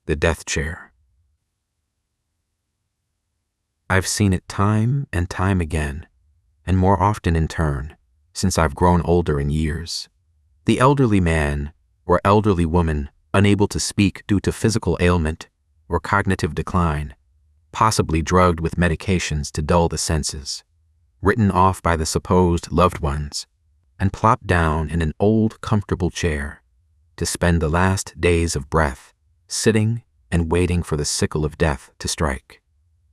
the death chair. I've seen it time and time again, and more often in turn, since I've grown older in years. The elderly man or elderly woman unable to speak due to physical ailment or cognitive decline, possibly drugged with medications to dull the senses, written off by the supposed loved ones, and plopped down in an old, comfortable chair to spend the last days of breath sitting and waiting for the sickle of death to strike.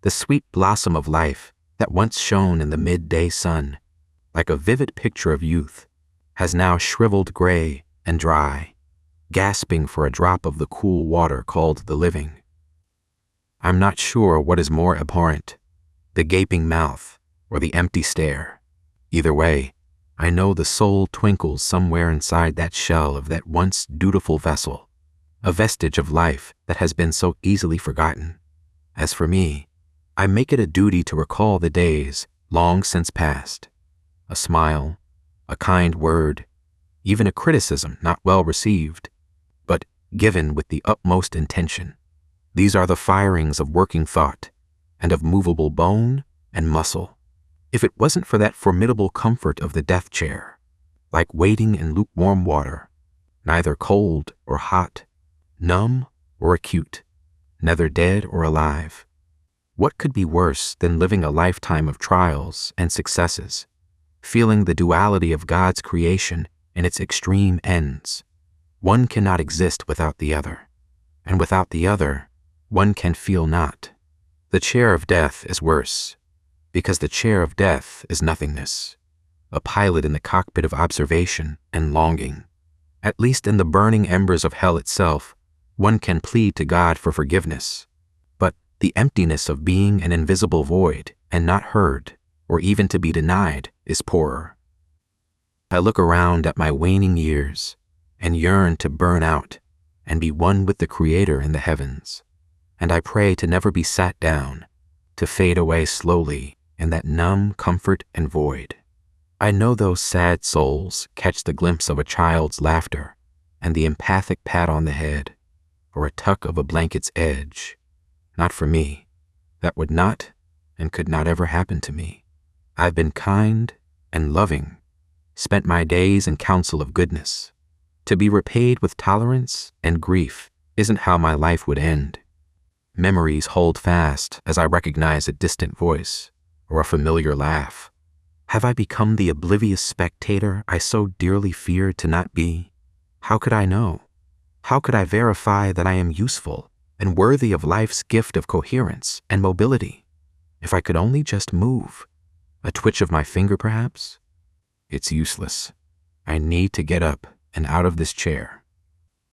The sweet blossom of life that once shone in the midday sun, like a vivid picture of youth, has now shriveled gray and dry, gasping for a drop of the cool water called the living. I'm not sure what is more abhorrent, the gaping mouth or the empty stare. Either way, I know the soul twinkles somewhere inside that shell of that once dutiful vessel, a vestige of life that has been so easily forgotten. As for me, I make it a duty to recall the days long since past. A smile, a kind word, even a criticism not well received, but given with the utmost intention. These are the firings of working thought and of movable bone and muscle. If it wasn't for that formidable comfort of the death chair, like wading in lukewarm water, neither cold or hot, numb or acute, neither dead or alive, what could be worse than living a lifetime of trials and successes, feeling the duality of God's creation and its extreme ends? One cannot exist without the other, and without the other, one can feel not. The chair of death is worse, because the chair of death is nothingness, a pilot in the cockpit of observation and longing. At least in the burning embers of hell itself, one can plead to God for forgiveness. But the emptiness of being an invisible void and not heard, or even to be denied, is poorer. I look around at my waning years and yearn to burn out and be one with the Creator in the heavens. And I pray to never be sat down, to fade away slowly in that numb comfort and void. I know those sad souls catch the glimpse of a child's laughter and the empathic pat on the head, or a tuck of a blanket's edge. Not for me. That would not and could not ever happen to me. I've been kind and loving, spent my days in counsel of goodness. To be repaid with tolerance and grief isn't how my life would end. Memories hold fast as I recognize a distant voice or a familiar laugh. Have I become the oblivious spectator I so dearly feared to not be? How could I know? How could I verify that I am useful and worthy of life's gift of coherence and mobility? If I could only just move, a twitch of my finger perhaps? It's useless. I need to get up and out of this chair.